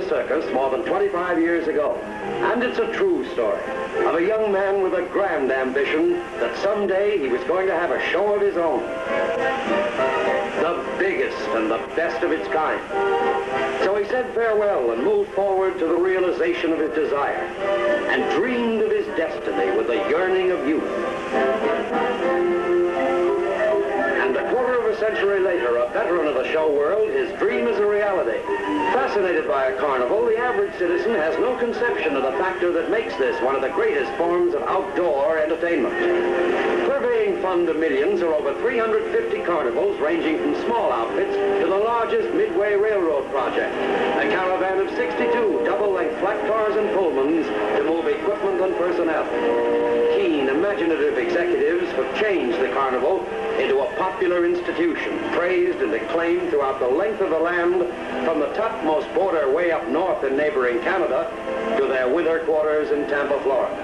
the circus more than 25 years ago. And it's a true story of a young man with a grand ambition that someday he was going to have a show of his own. The biggest and the best of its kind. So he said farewell and moved forward to the realization of his desire and dreamed of his destiny with the yearning of youth. And a quarter of a century later, a veteran of the show world, his dream is a reality. Fascinated by a carnival, the average citizen has no conception of the factor that makes this one of the greatest forms of outdoor entertainment. Purveying fun to millions are over 350 carnivals ranging from small outfits to the largest Midway Railroad project, a caravan of 62 double-length flat cars and Pullmans to move equipment and personnel. Keen, imaginative executives have changed the carnival into a popular institution, praised and acclaimed throughout the length of the land, from the topmost border way up north in neighboring Canada to their winter quarters in Tampa, Florida.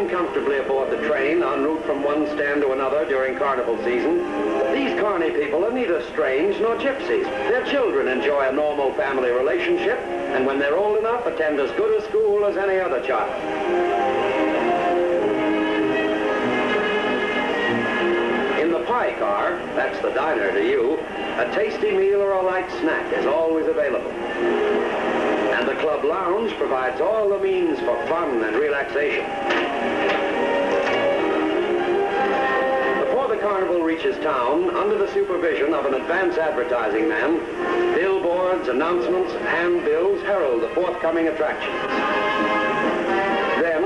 Comfortably aboard the train en route from one stand to another during carnival season, these carny people are neither strange nor gypsies. Their children enjoy a normal family relationship, and when they're old enough, attend as good a school as any other child. In the pie car, that's the diner to you, a tasty meal or a light snack is always available. And the club lounge provides all the means for fun and relaxation. Before the carnival reaches town, under the supervision of an advance advertising man, billboards, announcements, and handbills herald the forthcoming attractions. Then,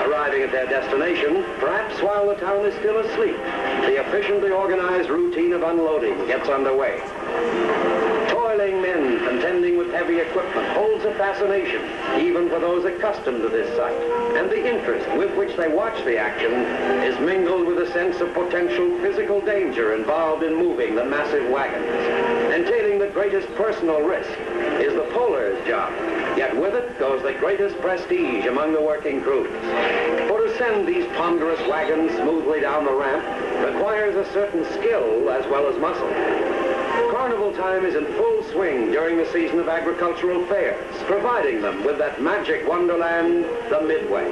arriving at their destination, perhaps while the town is still asleep, the efficiently organized routine of unloading gets underway. Toiling men contending with heavy equipment holds a fascination, even for those accustomed to this sight. And the interest with which they watch the action is mingled with a sense of potential physical danger involved in moving the massive wagons. Entailing the greatest personal risk is the puller's job, yet with it goes the greatest prestige among the working crews. For to send these ponderous wagons smoothly down the ramp requires a certain skill as well as muscle. Carnival time is in full swing during the season of agricultural fairs, providing them with that magic wonderland, the Midway.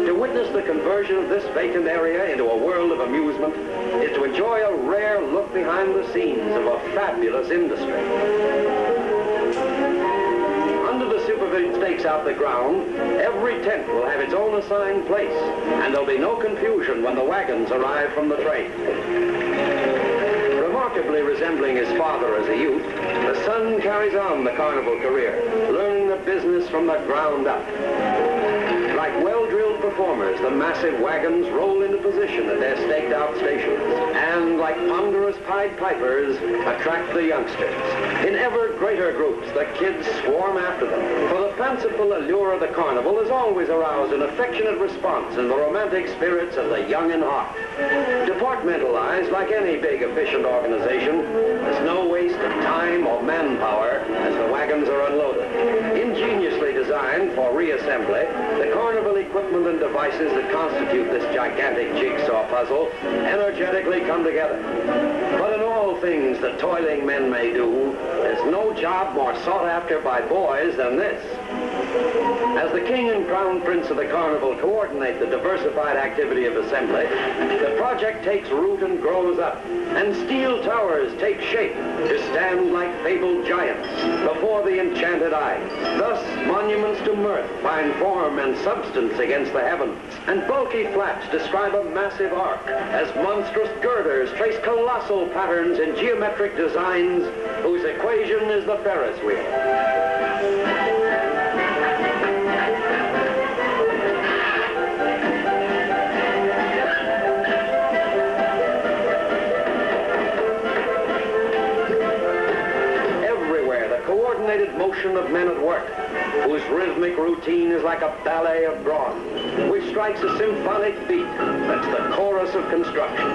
To witness the conversion of this vacant area into a world of amusement is to enjoy a rare look behind the scenes of a fabulous industry. Under the supervision stakes out the ground, every tent will have its own assigned place, and there'll be no confusion when the wagons arrive from the train. Remarkably resembling his father as a youth, the son carries on the carnival career, learning the business from the ground up. Like well-drilled performers, the massive wagons roll into position at their staked-out stations, and like ponderous Pied Pipers, attract the youngsters. In ever greater groups, the kids swarm after them, for the fanciful allure of the carnival has always aroused an affectionate response in the romantic spirits of the young and hot. Departmentalized like any big, efficient organization, there's no waste of time or manpower as the wagons are unloaded. Ingeniously designed for reassembly, the carnival equipment and devices that constitute this gigantic jigsaw puzzle energetically come together. But in all things that toiling men may do, there's no job more sought after by boys than this. As the king and crown prince of the carnival coordinate the diversified activity of assembly, the project takes root and grows up, and steel towers take shape to stand like fabled giants before the enchanted eye. Thus, monuments to mirth find form and substance against the heavens, and bulky flaps describe a massive arc, as monstrous girders trace colossal patterns in geometric designs whose equation is the Ferris wheel. Motion of men at work, whose rhythmic routine is like a ballet of bronze, which strikes a symphonic beat that's the chorus of construction.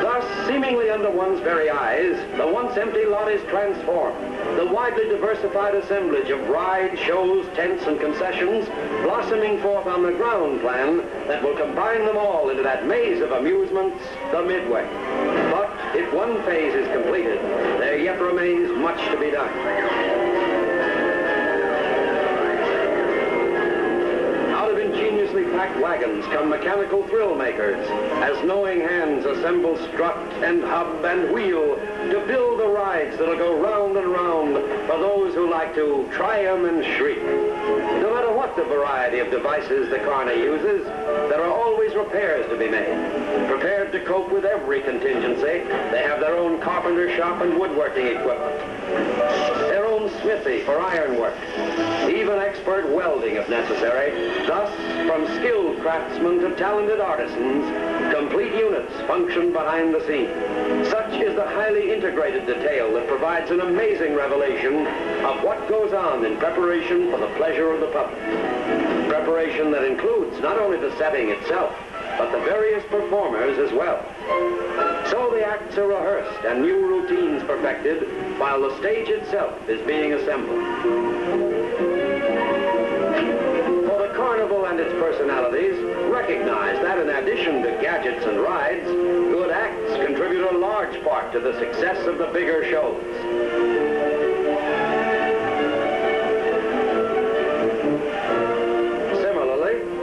Thus, seemingly one's very eyes, the once empty lot is transformed. The widely diversified assemblage of rides, shows, tents, and concessions blossoming forth on the ground plan that will combine them all into that maze of amusements, the Midway. But if one phase is completed, there yet remains much to be done. Ingeniously packed wagons come mechanical thrill makers as knowing hands assemble strut and hub and wheel to build the rides that'll go round and round for those who like to try 'em and shriek. No matter what the variety of devices the Carna uses, there are always repairs to be made. Prepared to cope with every contingency, they have their own carpenter shop and woodworking equipment, their own smithy for ironwork, even expert welding if necessary. Thus, from skilled craftsmen to talented artisans, complete units function behind the scenes. Such is the highly integrated detail that provides an amazing revelation of what goes on in preparation for the pleasure of the public. Preparation that includes not only the setting itself, but the various performers as well. So the acts are rehearsed and new routines perfected while the stage itself is being assembled. For the carnival and its personalities recognize that in addition to gadgets and rides, good acts contribute a large part to the success of the bigger shows.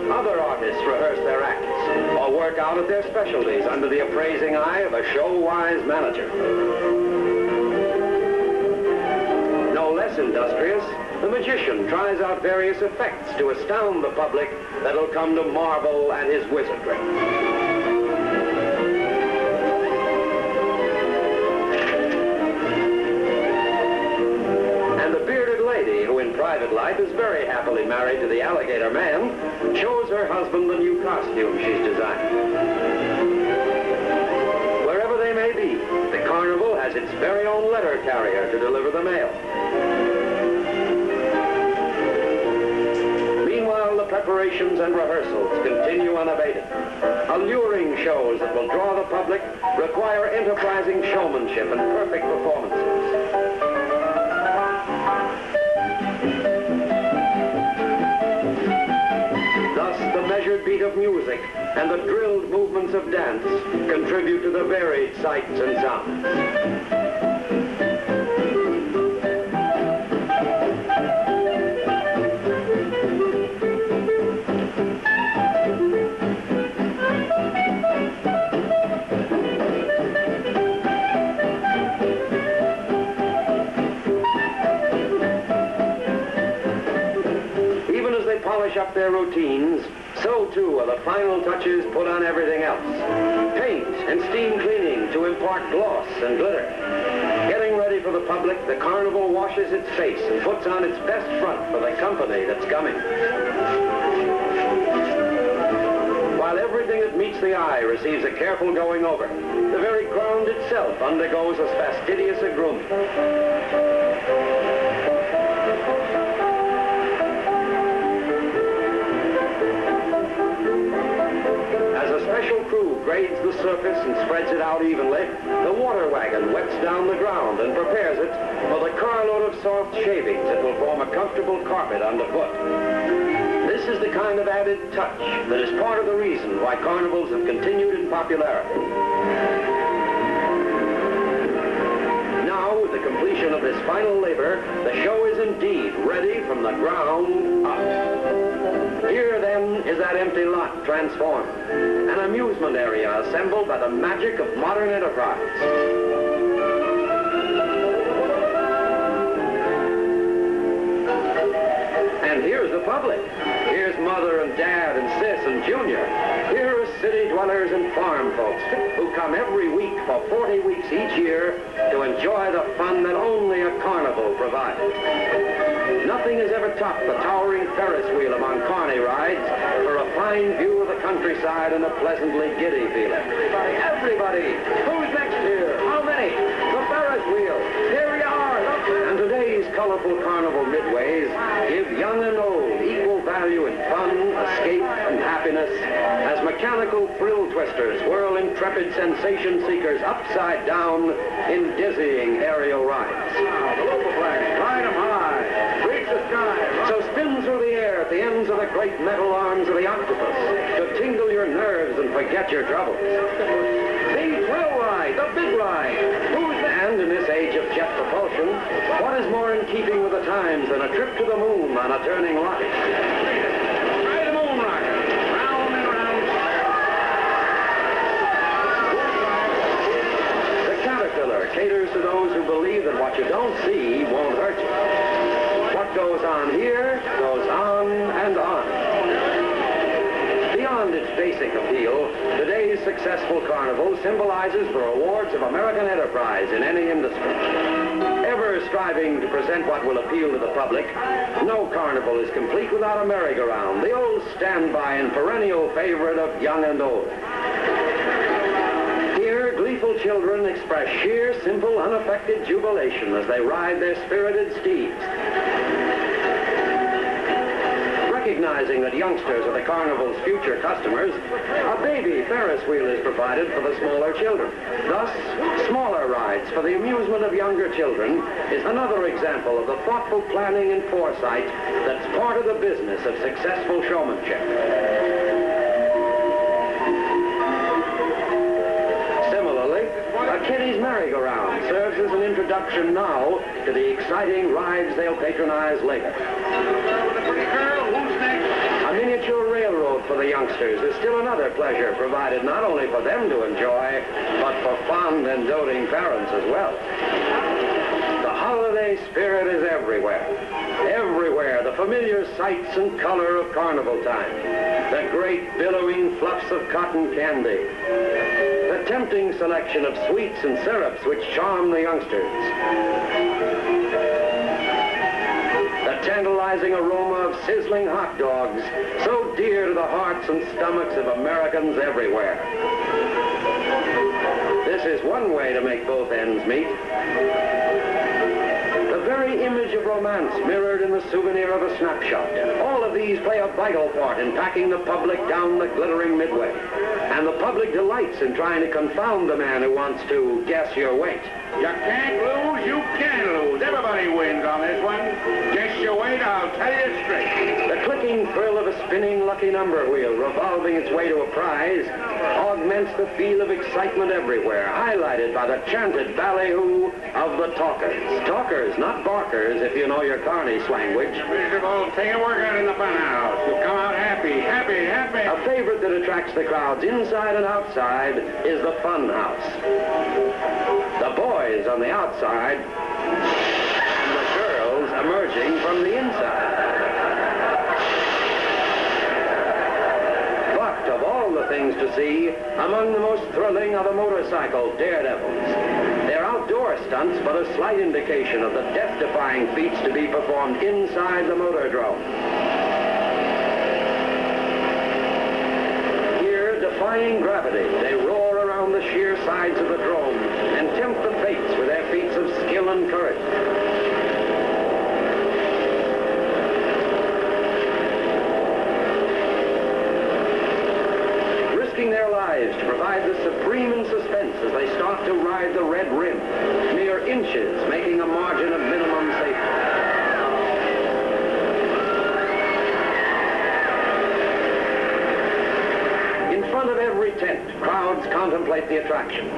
Other artists rehearse their acts or work out at their specialties under the appraising eye of a show-wise manager. No less industrious, the magician tries out various effects to astound the public that'll come to marvel at his wizardry. Who in private life is very happily married to the alligator man, shows her husband the new costume she's designed. Wherever they may be, the carnival has its very own letter carrier to deliver the mail. Meanwhile, the preparations and rehearsals continue unabated. Alluring shows that will draw the public require enterprising showmanship and perfect performances. The measured beat of music and the drilled movements of dance contribute to the varied sights and sounds. Even as they polish up their routines, so too are the final touches put on everything else. Paint and steam cleaning to impart gloss and glitter. Getting ready for the public, the carnival washes its face and puts on its best front for the company that's coming. While everything that meets the eye receives a careful going over, the very ground itself undergoes as fastidious a grooming. Special crew grades the surface and spreads it out evenly. The water wagon wets down the ground and prepares it for the carload of soft shavings that will form a comfortable carpet underfoot. This is the kind of added touch that is part of the reason why carnivals have continued in popularity. Now, with the completion of this final labor, the show is indeed ready from the ground up. Here, then, is that empty lot transformed, an amusement area assembled by the magic of modern enterprise. And here's the public. Here's Mother and Dad and Sis and Junior. Here are city dwellers and farm folks who come every week for 40 weeks each year to enjoy the fun that only a carnival provides. Nothing has ever topped the towering Ferris wheel among carny rides for a fine view of the countryside and a pleasantly giddy feeling. Everybody, who's next here? How many? The Ferris wheel. Here we are. And today's colorful carnival midways give young and old equal value in fun, escape, and happiness as mechanical thrill twisters whirl intrepid sensation seekers upside down in dizzying aerial rides. The local flag, ride 'em high, reach the sky. So spin through the air at the ends of the great metal arms of the octopus to tingle your nerves and forget your troubles. The thrill ride, the big ride. And in this age of jet propulsion, what is more in keeping with the times than a trip to the moon on a turning rocket? Try the moon rocket. Round and round. The caterpillar caters to those who believe that what you don't see won't hurt you. What goes on here goes on and on. Beyond its basic appeal, today's successful carnival symbolizes the rewards of American enterprise in any industry. Ever striving to present what will appeal to the public, no carnival is complete without a merry-go-round, the old standby and perennial favorite of young and old. Here, gleeful children express sheer, simple, unaffected jubilation as they ride their spirited steeds. Recognizing that youngsters are the carnival's future customers, a baby Ferris wheel is provided for the smaller children. Thus, smaller rides for the amusement of younger children is another example of the thoughtful planning and foresight that's part of the business of successful showmanship. Similarly, a kiddie's merry-go-round serves as an introduction now to the exciting rides they'll patronize later. A miniature railroad for the youngsters is still another pleasure provided not only for them to enjoy, but for fond and doting parents as well. The holiday spirit is everywhere. Everywhere, the familiar sights and color of carnival time. The great billowing fluffs of cotton candy. The tempting selection of sweets and syrups which charm the youngsters. The tantalizing aroma of sizzling hot dogs, so dear to the hearts and stomachs of Americans everywhere. This is one way to make both ends meet. The very image of romance mirrored in the souvenir of a snapshot. All of these play a vital part in packing the public down the glittering midway. And the public delights in trying to confound the man who wants to guess your weight. You can't lose, you can lose. Everybody wins on this one. Guess your weight, I'll tell you straight. The clicking thrill of a spinning lucky number wheel revolving its way to a prize augments the feel of excitement everywhere, highlighted by the chanted ballyhoo of the talkers. Talkers, not barkers, if you know your carny slanguage. Miserable, take a workout in the fun house. You'll come out happy, happy, happy. A favorite that attracts the crowds inside and outside is the fun house. The boys on the outside, and the girls emerging from the inside. But of all the things to see, among the most thrilling are the motorcycle daredevils. They're outdoor stunts, but a slight indication of the death-defying feats to be performed inside the motordrome. Here, defying gravity, they roar around the sheer sides of the drome and tempt the fates with their feats of skill and courage. Risking their lives to provide the supreme in suspense as they start to ride the red rim, mere inches making a margin of minimum safety. In front of every tent, crowds contemplate the attractions.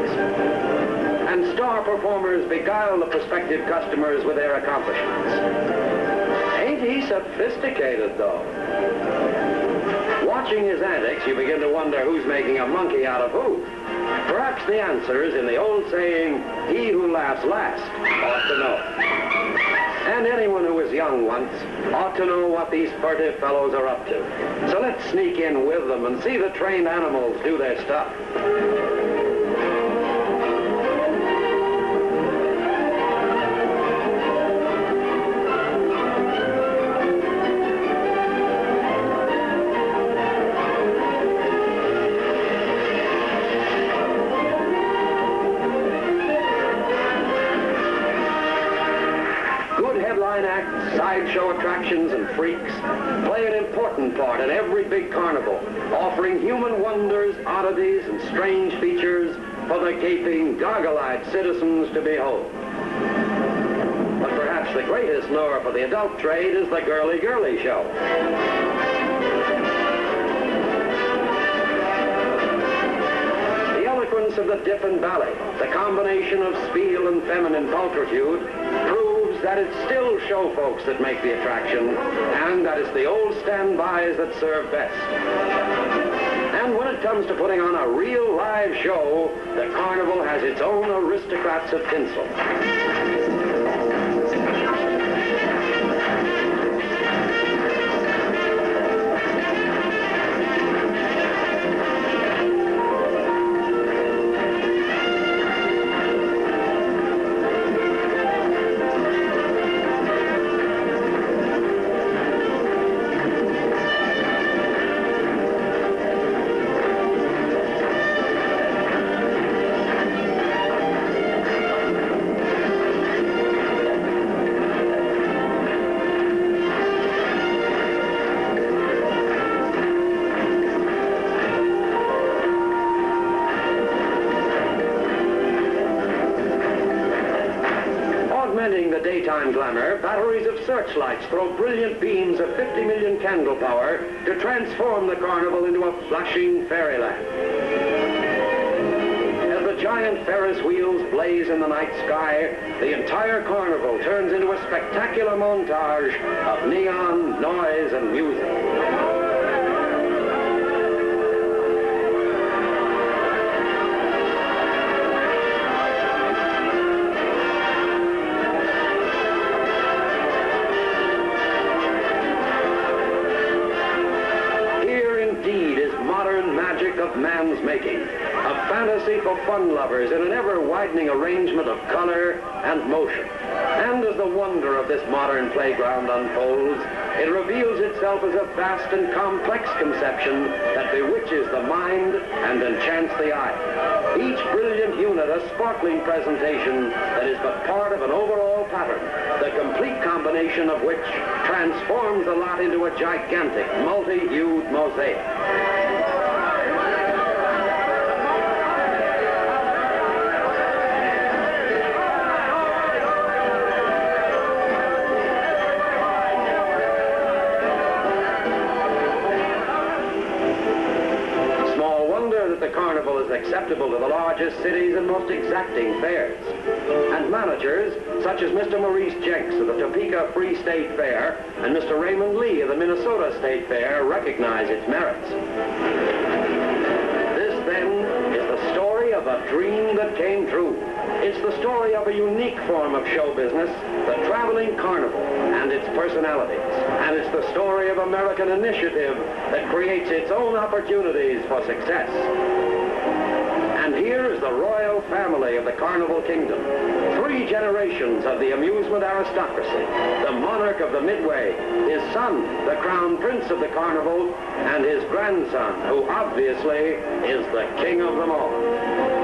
And star performers beguile the prospective customers with their accomplishments. Ain't he sophisticated, though? Watching his antics, you begin to wonder who's making a monkey out of who. Perhaps the answer is in the old saying, he who laughs last ought to know. And anyone who was young once ought to know what these furtive fellows are up to. So let's sneak in with them and see the trained animals do their stuff. Sideshow attractions and freaks play an important important part in every big carnival, offering human wonders, oddities, and strange features for the gaping, goggle-eyed citizens to behold. But perhaps the greatest lure for the adult trade is the girly-girly show. The eloquence of the dip and ballet, the combination of spiel and feminine pulchritude, proves that it's still show folks that make the attraction, and that it's the old standbys that serve best. And when it comes to putting on a real live show, the carnival has its own aristocrats of tinsel. Augmenting the daytime glamour, batteries of searchlights throw brilliant beams of 50 million candle power to transform the carnival into a flashing fairyland. As the giant Ferris wheels blaze in the night sky, the entire carnival turns into a spectacular montage of neon, noise, and music. Of man's making, a fantasy for fun lovers in an ever-widening arrangement of color and motion. And as the wonder of this modern playground unfolds, it reveals itself as a vast and complex conception that bewitches the mind and enchants the eye. Each brilliant unit a sparkling presentation that is but part of an overall pattern, the complete combination of which transforms the lot into a gigantic, multi-hued mosaic. The carnival is acceptable to the largest cities and most exacting fairs. And managers, such as Mr. Maurice Jenks of the Topeka Free State Fair and Mr. Raymond Lee of the Minnesota State Fair, recognize its merits. This, then, is the story of a dream that came true. It's the story of a unique form of show business, the traveling carnival and its personalities. And it's the story of American initiative that creates its own opportunities for success. And here is the royal family of the Carnival Kingdom. 3 generations of the amusement aristocracy, the monarch of the Midway, his son, the crown prince of the carnival, and his grandson, who obviously is the king of them all.